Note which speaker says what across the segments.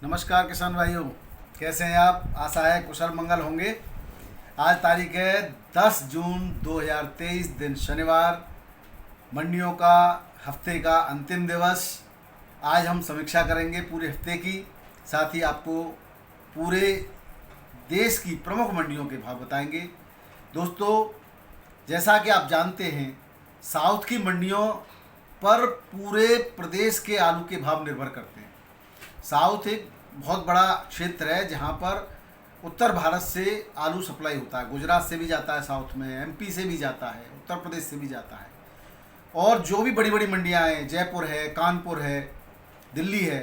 Speaker 1: नमस्कार किसान भाइयों, कैसे हैं आप? आशा है कुशल मंगल होंगे। आज तारीख है 10 जून 2023, दिन शनिवार, मंडियों का हफ्ते का अंतिम दिवस। आज हम समीक्षा करेंगे पूरे हफ्ते की, साथ ही आपको पूरे देश की प्रमुख मंडियों के भाव बताएंगे। दोस्तों, जैसा कि आप जानते हैं, साउथ की मंडियों पर पूरे प्रदेश के आलू के भाव निर्भर करते हैं। साउथ एक बहुत बड़ा क्षेत्र है जहाँ पर उत्तर भारत से आलू सप्लाई होता है। गुजरात से भी जाता है साउथ में, एमपी से भी जाता है, उत्तर प्रदेश से भी जाता है। और जो भी बड़ी बड़ी मंडियाँ हैं, जयपुर है, कानपुर है, दिल्ली है।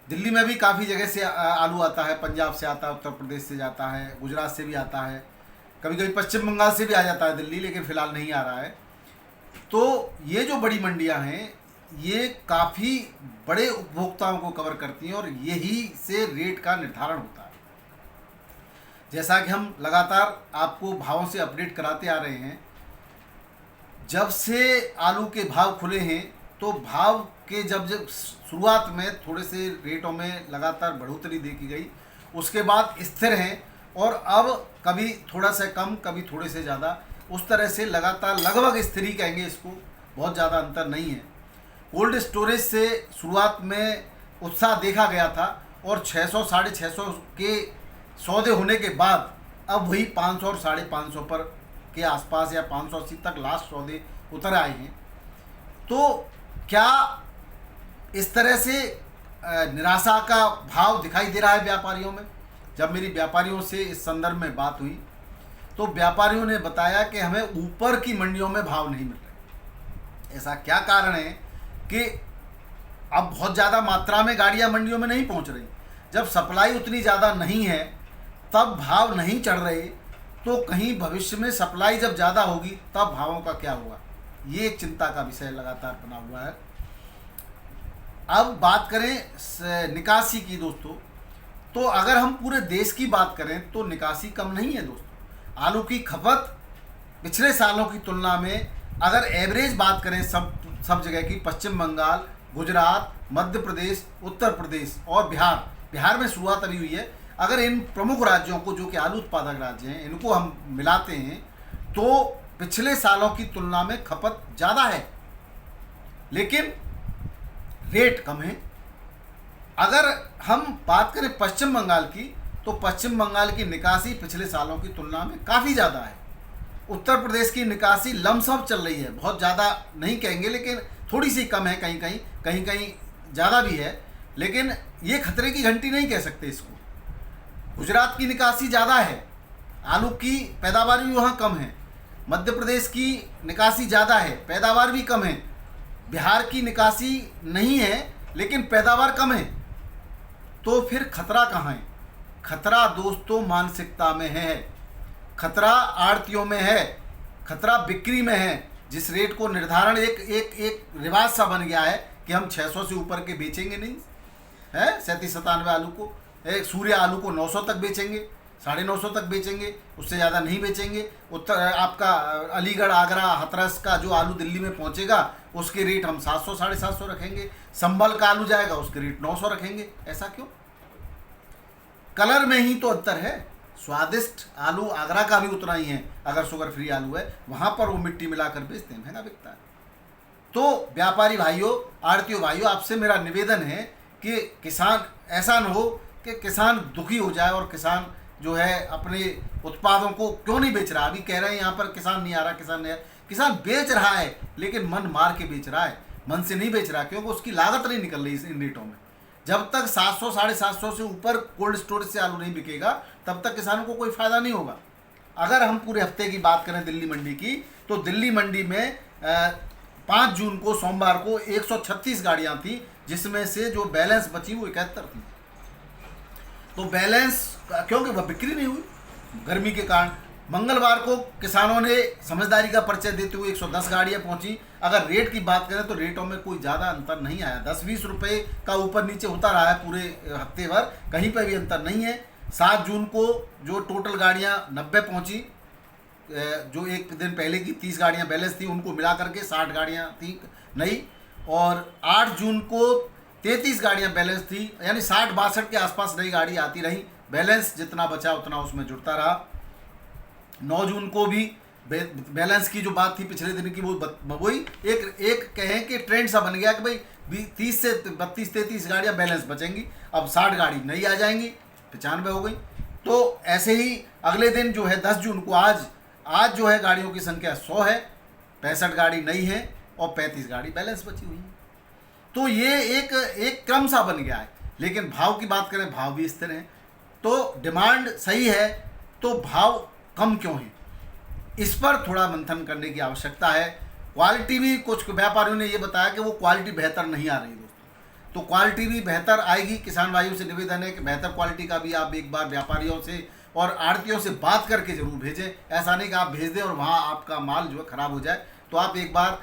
Speaker 1: दिल्ली में भी काफ़ी जगह से आलू आता है, पंजाब से आता है, उत्तर प्रदेश से जाता है, गुजरात से भी आता है, कभी कभी पश्चिम बंगाल से भी आ जाता है दिल्ली, लेकिन फ़िलहाल नहीं आ रहा है। तो ये जो बड़ी मंडियाँ हैं, ये काफ़ी बड़े उपभोक्ताओं को कवर करती हैं और यही से रेट का निर्धारण होता है। जैसा कि हम लगातार आपको भावों से अपडेट कराते आ रहे हैं, जब से आलू के भाव खुले हैं तो भाव के जब शुरुआत में थोड़े से रेटों में लगातार बढ़ोतरी देखी गई, उसके बाद स्थिर हैं और अब कभी थोड़ा सा कम, कभी थोड़े से ज़्यादा, उस तरह से लगातार लगभग स्थिर ही कहेंगे इसको, बहुत ज़्यादा अंतर नहीं है। कोल्ड स्टोरेज से शुरुआत में उत्साह देखा गया था और 600 साढ़े 600 के सौदे होने के बाद अब वही 500 और 550 पर के आसपास या 580 तक लास्ट सौदे उतर आए हैं। तो क्या इस तरह से निराशा का भाव दिखाई दे रहा है व्यापारियों में? जब मेरी व्यापारियों से इस संदर्भ में बात हुई तो व्यापारियों ने बताया कि हमें ऊपर की मंडियों में भाव नहीं मिल रहे। ऐसा क्या कारण है कि अब बहुत ज़्यादा मात्रा में गाड़ियाँ मंडियों में नहीं पहुँच रही? जब सप्लाई उतनी ज़्यादा नहीं है तब भाव नहीं चढ़ रहे, तो कहीं भविष्य में सप्लाई जब ज़्यादा होगी तब भावों का क्या होगा? ये एक चिंता का विषय लगातार बना हुआ है। अब बात करें निकासी की दोस्तों, तो अगर हम पूरे देश की बात करें तो निकासी कम नहीं है दोस्तों। आलू की खपत पिछले सालों की तुलना में अगर एवरेज बात करें सब जगह की, पश्चिम बंगाल, गुजरात, मध्य प्रदेश, उत्तर प्रदेश और बिहार में शुरुआत अभी हुई है। अगर इन प्रमुख राज्यों को, जो कि आलू उत्पादक राज्य हैं, इनको हम मिलाते हैं तो पिछले सालों की तुलना में खपत ज़्यादा है, लेकिन रेट कम है। अगर हम बात करें पश्चिम बंगाल की, तो पश्चिम बंगाल की निकासी पिछले सालों की तुलना में काफ़ी ज़्यादा है। उत्तर प्रदेश की निकासी लमसम चल रही है, बहुत ज़्यादा नहीं कहेंगे, लेकिन थोड़ी सी कम है, कहीं कहीं ज़्यादा भी है, लेकिन ये खतरे की घंटी नहीं कह सकते इसको। गुजरात की निकासी ज़्यादा है, आलू की पैदावार भी वहाँ कम है। मध्य प्रदेश की निकासी ज़्यादा है, पैदावार भी कम है। बिहार की निकासी नहीं है लेकिन पैदावार कम है। तो फिर खतरा कहाँ है? खतरा दोस्तों मानसिकता में है, खतरा आड़तियों में है, खतरा बिक्री में है। जिस रेट को निर्धारण एक रिवाज सा बन गया है कि हम 600 से ऊपर के बेचेंगे नहीं है, 37-97 आलू को, सूर्य आलू को 900 तक बेचेंगे, 950 तक बेचेंगे, उससे ज़्यादा नहीं बेचेंगे। उत्तर आपका अलीगढ़, आगरा, हाथरस का जो आलू दिल्ली में पहुंचेगा उसके रेट हम 700 750 रखेंगे। संभल का आलू जाएगा, उसके रेट 900 रखेंगे। ऐसा क्यों? कलर में ही तो अंतर है। स्वादिष्ट आलू आगरा का भी उतना ही है, अगर शुगर फ्री आलू है, वहाँ पर वो मिट्टी मिलाकर बेचते हैं, महंगा बिकता है। तो व्यापारी भाइयों, आड़तियों भाइयों, आपसे मेरा निवेदन है कि किसान, ऐसा न हो कि किसान दुखी हो जाए और किसान जो है अपने उत्पादों को क्यों नहीं बेच रहा। अभी कह रहे हैं यहाँ पर किसान नहीं आ रहा, किसान बेच रहा है, लेकिन मन मार के बेच रहा है, मन से नहीं बेच रहा, क्योंकि उसकी लागत नहीं निकल रही इन रेटों में। जब तक 700 750 से ऊपर कोल्ड स्टोरेज से आलू नहीं बिकेगा तब तक किसानों को कोई फ़ायदा नहीं होगा। अगर हम पूरे हफ्ते की बात करें दिल्ली मंडी की, तो दिल्ली मंडी में 5 जून को सोमवार को 136 गाड़ियाँ थी, जिसमें से जो बैलेंस बची वो 71 थी। तो बैलेंस, क्योंकि वह बिक्री नहीं हुई गर्मी के कारण। मंगलवार को किसानों ने समझदारी का परिचय देते हुए 110 गाड़ियाँ पहुंची। अगर रेट की बात करें तो रेटों में कोई ज़्यादा अंतर नहीं आया, 10-20 रुपये का ऊपर नीचे होता रहा है पूरे हफ्ते भर, कहीं पर भी अंतर नहीं है। 7 जून को जो टोटल गाड़ियाँ 90 पहुँची, जो एक दिन पहले की 30 गाड़ियाँ बैलेंस थी, उनको मिला करके 60 गाड़ियाँ थी नई। और 8 जून को 33 गाड़ियां बैलेंस थी, यानी 60-62 के आसपास नई गाड़ी आती रही, बैलेंस जितना बचा उतना उसमें जुड़ता रहा। 9 जून को भी बैलेंस की जो बात थी पिछले दिन की, वो वही एक कहें कि ट्रेंड सा बन गया कि भाई 30 से 32-33 गाड़ियां बैलेंस बचेंगी, अब 60 गाड़ी नई आ जाएंगी, 95 हो गई। तो ऐसे ही अगले दिन जो है 10 जून को आज जो है गाड़ियों की संख्या 100 है, 65 गाड़ी नई है और 35 गाड़ी बैलेंस बची हुई है। तो ये एक क्रम सा बन गया है। लेकिन भाव की बात करें, भाव भी स्थिर है। तो डिमांड सही है तो भाव कम क्यों है, इस पर थोड़ा मंथन करने की आवश्यकता है। क्वालिटी भी कुछ व्यापारियों ने ये बताया कि वो क्वालिटी बेहतर नहीं आ रही दोस्तों, तो क्वालिटी भी बेहतर आएगी। किसान भाइयों से निवेदन है कि बेहतर क्वालिटी का भी आप एक बार व्यापारियों से और आड़तियों से बात करके जरूर भेजें। ऐसा नहीं कि आप भेज दें और वहाँ आपका माल जो है ख़राब हो जाए। तो आप एक बार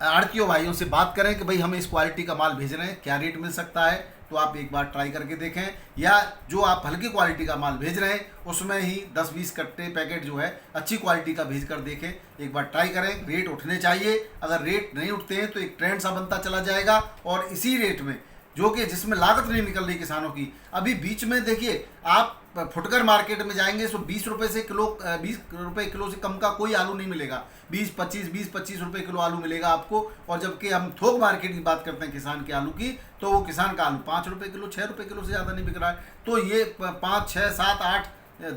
Speaker 1: आड़तियों भाइयों से बात करें कि भाई हमें इस क्वालिटी का माल भेज रहे हैं, क्या रेट मिल सकता है, तो आप एक बार ट्राई करके देखें। या जो आप हल्की क्वालिटी का माल भेज रहे हैं उसमें ही 10-20 कट्टे पैकेट जो है अच्छी क्वालिटी का भेज कर देखें, एक बार ट्राई करें। रेट उठने चाहिए, अगर रेट नहीं उठते हैं तो एक ट्रेंड सा बनता चला जाएगा और इसी रेट में जो कि जिसमें लागत नहीं निकल रही किसानों की। अभी बीच में देखिए, आप फुटकर मार्केट में जाएंगे तो 20 रुपये से किलो 20 रुपये किलो से कम का कोई आलू नहीं मिलेगा। 20-25 रुपये किलो आलू मिलेगा आपको। और जबकि हम थोक मार्केट की बात करते हैं किसान के आलू की, तो वो किसान का आलू 5 रुपये किलो 6 रुपये किलो से ज़्यादा नहीं बिक रहा है। तो ये 5, 6, 7, 8,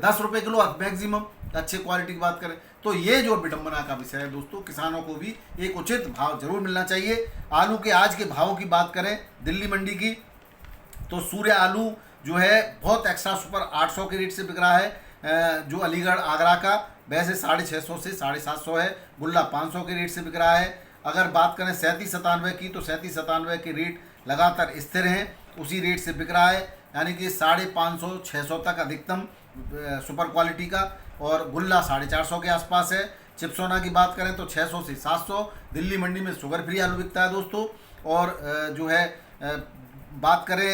Speaker 1: 10 रुपये किलो मैक्सिमम अच्छे क्वालिटी की बात करें। तो ये जो विडम्बना का विषय है दोस्तों, किसानों को भी एक उचित भाव जरूर मिलना चाहिए। आलू के आज के भावों की बात करें दिल्ली मंडी की, तो सूर्य आलू जो है बहुत एक्स्ट्रा सुपर 800 के रेट से बिक रहा है। जो अलीगढ़ आगरा का वैसे 650 से 750 है। गुल्ला 500 के रेट से बिक रहा है। अगर बात करें 37-97 की, तो 37-97 के रेट लगातार स्थिर हैं, उसी रेट से बिक रहा है, यानी कि 550-600 तक अधिकतम सुपर क्वालिटी का। और गुल्ला 450 के आसपास है। चिप्सोना की बात करें तो 600 से 700। दिल्ली मंडी में शुगर फ्री आलू बिकता है दोस्तों। और जो है बात करें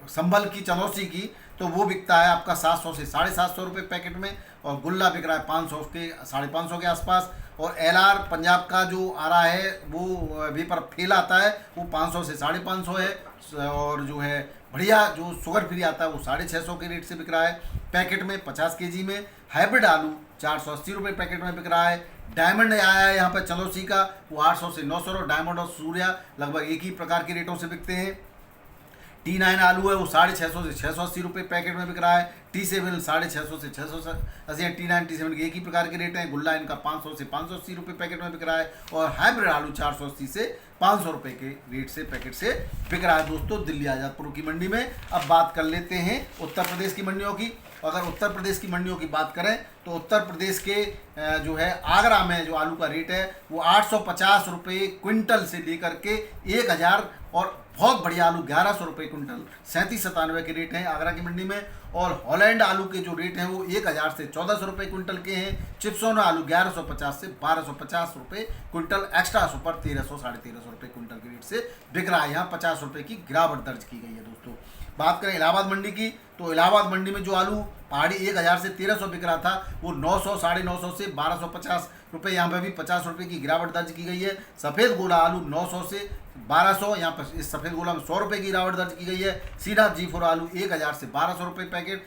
Speaker 1: संभल की, चनौसी की, तो वो बिकता है आपका 700 से 750 रुपये पैकेट में। और गुल्ला बिक रहा है 500 के 550 के आसपास। और LR पंजाब का जो आ रहा है वो वेपर फेल आता है, वो 500 से 550 है। और जो है बढ़िया जो शुगर फ्री आता है वो 650 के रेट से बिक रहा है पैकेट में 50 kg में। हाइब्रिड आलू 480 रुपये पैकेट में बिक रहा है। डायमंड आया है यहाँ पर चलौसी का, वो 800 से 900। डायमंड और सूर्या लगभग एक ही प्रकार के रेटों से बिकते हैं। T9 आलू है वो 650 से 680 रुपये पैकेट में बिक रहा है। T7 650 से 680। T9 T7 के एक ही प्रकार के रेट हैं। गुल्ला इनका 500 से 580 रुपये पैकेट में बिक रहा है। और हाइब्रिड आलू 480 से 500 रुपये के रेट से पैकेट से बिक रहा है दोस्तों दिल्ली आज़ादपुर की मंडी में। अब बात कर लेते हैं उत्तर प्रदेश की मंडियों की। अगर उत्तर प्रदेश की मंडियों की बात करें तो उत्तर प्रदेश के जो है आगरा में जो आलू का रेट है वो 850 रुपये क्विंटल से लेकर के 1000, और बहुत बढ़िया आलू 1100 रुपये क्विंटल 37-97 के रेट हैं आगरा की मंडी में। और हॉलैंड आलू के जो रेट हैं वो 1000 से 1400 रुपये क्विंटल के हैं। चिप्सोना आलू 1150 से 1250 रुपये क्विंटल। एक्स्ट्रा सुपर 1300-1350 रुपये क्विंटल के रेट से बिक रहा है। यहाँ 50 रुपये की गिरावट दर्ज की गई है दोस्तों। बात करें इलाहाबाद मंडी की, तो इलाहाबाद मंडी में जो आलू पहाड़ी 1000 से 1300 बिक रहा था वो 900, 950 से 1250 रुपये, यहाँ पर भी 50 रुपये की गिरावट दर्ज की गई है। सफ़ेद गोला आलू 900 से 1200, यहाँ पर इस सफ़ेद गोला में 100 रुपये की गिरावट दर्ज की गई है। सीधा G4 आलू 1000 से 1200 रुपये पैकेट,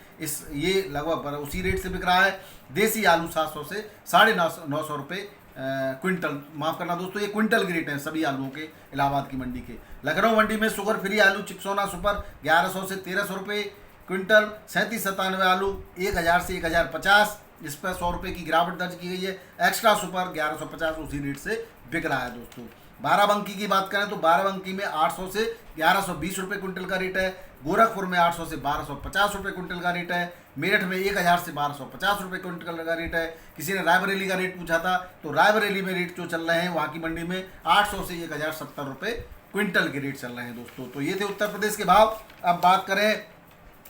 Speaker 1: ये लगभग उसी रेट से बिक रहा है। देसी आलू 700 से 950 रुपये क्विंटल, माफ़ करना दोस्तों, ये क्विंटल के रेट हैं सभी आलूओं के इलाहाबाद की मंडी के। लखनऊ मंडी में शुगर फ्री आलू चिप्सोना सुपर 1100 से 1300 रुपये क्विंटल। 37-97 आलू 1000 से 1050, इस पर 100 रुपये की गिरावट दर्ज की गई है। एक्स्ट्रा सुपर 1150 उसी रेट से बिक रहा है दोस्तों। बाराबंकी की बात करें तो बाराबंकी में 800 से 1120 रुपये क्विंटल का रेट है। गोरखपुर में 800 से 1250 रुपये क्विंटल का रेट है। मेरठ में 1000 से 1250 रुपये क्विंटल का रेट है। किसी ने रायबरेली का रेट पूछा था, तो रायबरेली में रेट जो चल रहे हैं वहाँ की मंडी में 800 से 1070 रुपये क्विंटल के रेट चल रहे हैं दोस्तों। तो ये थे उत्तर प्रदेश के भाव। अब बात करें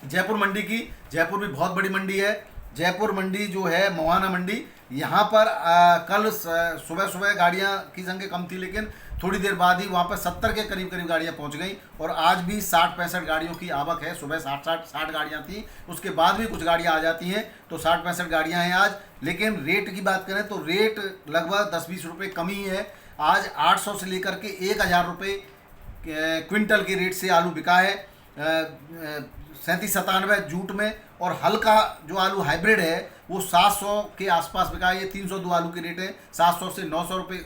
Speaker 1: जयपुर मंडी की। जयपुर भी बहुत बड़ी मंडी है। जयपुर मंडी जो है मोहाना मंडी, यहाँ पर कल सुबह गाड़ियाँ की संख्या कम थी, लेकिन थोड़ी देर बाद ही वहाँ पर 70 के करीब गाड़ियाँ पहुँच गई। और आज भी 60-65 गाड़ियों की आवक है। सुबह 60 गाड़ियाँ थी, उसके बाद भी कुछ गाड़ियाँ आ जाती हैं, तो 60-65 गाड़ियाँ हैं आज। लेकिन रेट की बात करें तो रेट लगभग 10-20 रुपये कम ही है। आज 800 से लेकर के 1000 रुपये क्विंटल के रेट से आलू बिका है 37-97 जूट में। और हल्का जो आलू हाइब्रिड है वो 700 के आसपास बिका है। ये 302 आलू के रेट है, 700 से 900 रुपये।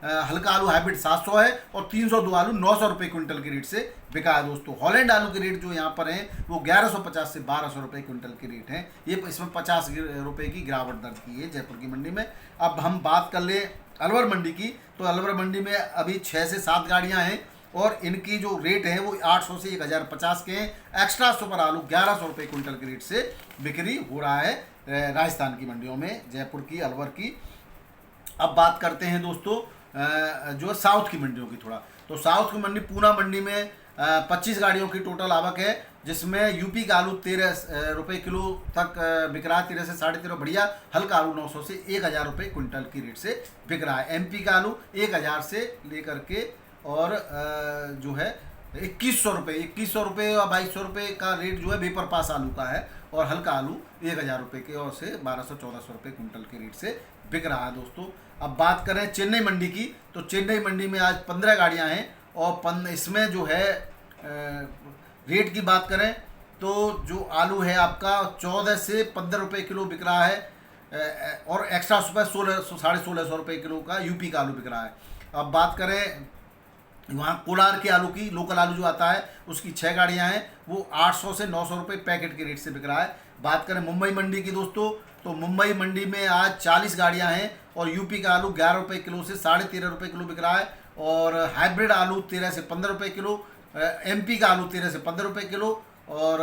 Speaker 1: हल्का आलू हाइब्रिड 700 है और 302 आलू 900 रुपये क्विंटल के रेट से बिका है दोस्तों। हॉलैंड आलू के रेट जो यहाँ पर हैं वो 1150 से 1200 रुपये क्विंटल के रेट हैं। ये इसमें 50 रुपये की गिरावट दर्ज की है जयपुर की मंडी में। अब हम बात कर ले अलवर मंडी की, तो अलवर मंडी में अभी 6 से 7 गाड़ियाँ हैं और इनकी जो रेट है वो 800 से 1050 के हैं। एक्स्ट्रा सुपर आलू 1100 रुपये क्विंटल के रेट से बिक्री हो रहा है राजस्थान की मंडियों में, जयपुर की, अलवर की। अब बात करते हैं दोस्तों जो साउथ की मंडियों की थोड़ा। तो साउथ की मंडी, पूना मंडी में 25 गाड़ियों की टोटल आवक है, जिसमें यूपी का आलू 13 रुपये किलो तक बिक रहा है, 13 से 13.5 बढ़िया। हल्का आलू 900 से 1000 रुपये क्विंटल की रेट से बिक रहा है। एमपी का आलू 1000 से लेकर के और जो है 2100 रुपये, 2100 रुपये और 2200 रुपये का रेट जो है वेपर पास आलू का है। और हल्का आलू 1000 रुपये के और से 1200-1400 रुपये क्विंटल के रेट से बिक रहा है दोस्तों। अब बात करें चेन्नई मंडी की, तो चेन्नई मंडी में आज 15 गाड़ियां हैं और इसमें जो है रेट की बात करें तो जो आलू है आपका 14 से 15 रुपये किलो बिक रहा है और एक्स्ट्रा सुपर 1600 रुपये किलो का यूपी का आलू बिक रहा है। अब बात करें वहाँ कोलार के आलू की, लोकल आलू जो आता है उसकी 6 गाड़ियाँ हैं, वो 800 से 900 रुपये पैकेट के रेट से बिक रहा है। बात करें मुंबई मंडी की दोस्तों, तो मुंबई मंडी में आज 40 गाड़ियाँ हैं और यूपी का आलू 11 रुपये किलो से 13.5 रुपये किलो बिक रहा है। और हाइब्रिड आलू 13 से 15 रुपये किलो, एमपी का आलू 13 से 15 रुपये किलो और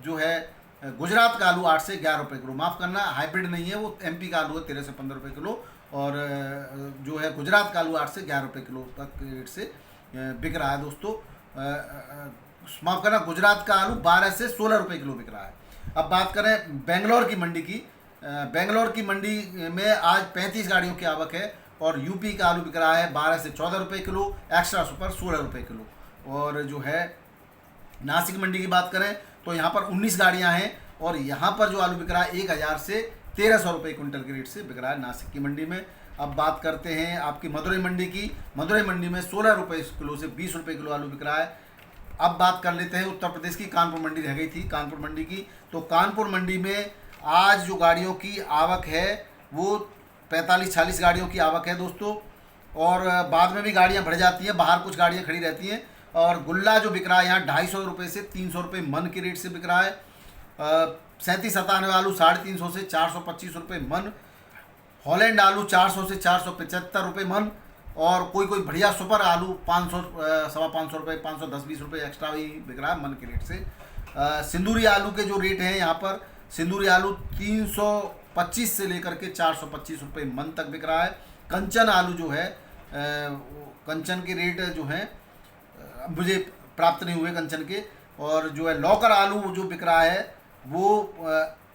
Speaker 1: जो है गुजरात का आलू 8 से 11 रुपये किलो। माफ़ करना, हाइब्रिड नहीं है, वो एमपी का आलू है 13 से 15 रुपये किलो और जो है गुजरात का आलू 8 से 11 रुपये किलो तक रेट से बिक रहा है दोस्तों। माफ़ करना, गुजरात का आलू 12 से 16 रुपये किलो बिक रहा है। अब बात करें बेंगलोर की मंडी की, बेंगलोर की मंडी में आज 35 गाड़ियों की आवक है और यूपी का आलू बिक रहा है 12 से 14 रुपये किलो, एक्स्ट्रा सुपर 16 रुपये किलो। और जो है नासिक मंडी की बात करें तो यहाँ पर 19 गाड़ियाँ हैं और यहाँ पर जो आलू बिक रहा है 1000 से 1300 रुपये क्विंटल के रेट से बिक रहा है नासिक की मंडी में। अब बात करते हैं आपकी मदुरई मंडी की, मदुरई मंडी में 16 रुपये किलो से 20 रुपये किलो आलू बिक रहा है। अब बात कर लेते हैं उत्तर प्रदेश की, कानपुर मंडी रह गई थी, कानपुर मंडी की। तो कानपुर मंडी में आज जो गाड़ियों की आवक है वो 45-46 गाड़ियों की आवक है दोस्तों। और बाद में भी गाड़ियां बढ़ जाती हैं, बाहर कुछ गाड़ियां खड़ी रहती हैं। और गुल्ला जो बिक रहा है यहाँ 250 रुपये से 300 रुपये मन के रेट से बिक रहा है। 37-97 आलू 350 से 425 रुपये मन। हॉलैंड आलू 400 से 475 रुपये मन। और कोई बढ़िया सुपर आलू 500 550 रुपये, 510-20 रुपये एक्स्ट्रा भी बिक रहा है मन के रेट से। सिंदूरी आलू के जो रेट हैं यहाँ पर, सिंदूरी आलू 325 से लेकर के 425 रुपये मन तक बिक रहा है। कंचन आलू जो है, कंचन के रेट जो हैं मुझे प्राप्त नहीं हुए कंचन के। और जो है लौकर आलू जो बिक रहा है वो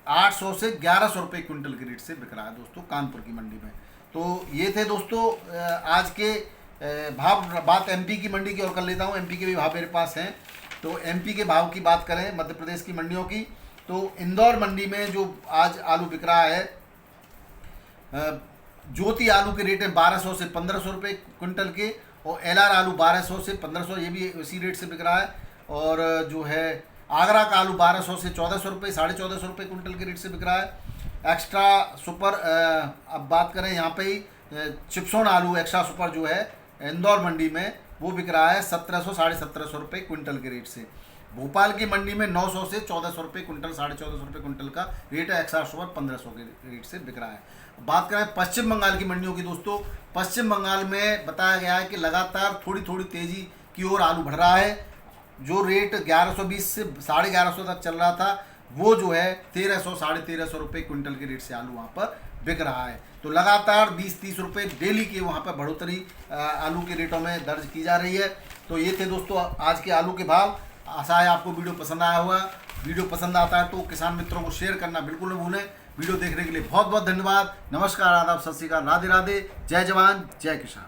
Speaker 1: 800 से 1100 रुपये क्विंटल के रेट से बिक रहा है दोस्तों कानपुर की मंडी में। तो ये थे दोस्तों आज के भाव। बात एमपी की मंडी की और कर लेता हूँ, एमपी के भी भाव मेरे पास हैं। तो एमपी के भाव की बात करें मध्य प्रदेश की मंडियों की, तो इंदौर मंडी में जो आज आलू बिक रहा है, ज्योति आलू के रेट है 1200 से 1500 रुपये क्विंटल के और एलआर आलू 1200 से 1500, ये भी इसी रेट से बिक रहा है। और जो है आगरा का आलू 1200 से 1400 रुपये, 1450 रुपये क्विंटल के रेट से बिक रहा है। एक्स्ट्रा सुपर अब बात करें यहाँ पे ही चिप्सोन आलू एक्स्ट्रा सुपर जो है इंदौर मंडी में वो बिक रहा है 1700 1750 रुपये क्विंटल के रेट से। भोपाल की मंडी में 900 से 1400 रुपये क्विंटल, 1450 रुपये क्विंटल का रेट है। एक्स्ट्रा सुपर 1500 के रेट से बिक रहा है। बात करें पश्चिम बंगाल की मंडियों की दोस्तों, पश्चिम बंगाल में बताया गया है कि लगातार थोड़ी तेज़ी की ओर आलू बढ़ रहा है। जो रेट 1120 से 1150 तक चल रहा था वो जो है 1300 1350 रुपये क्विंटल के रेट से आलू वहाँ पर बिक रहा है। तो लगातार 20-30 रुपये डेली की वहाँ पर बढ़ोतरी आलू के रेटों में दर्ज की जा रही है। तो ये थे दोस्तों आज के आलू के भाव। आशा है आपको वीडियो पसंद आया होगा। वीडियो पसंद आता है तो किसान मित्रों को शेयर करना बिल्कुल न भूलें। वीडियो देखने के लिए बहुत बहुत धन्यवाद। नमस्कार, आदाब, सत श्री अकाल, राधे राधे, जय जवान जय किसान।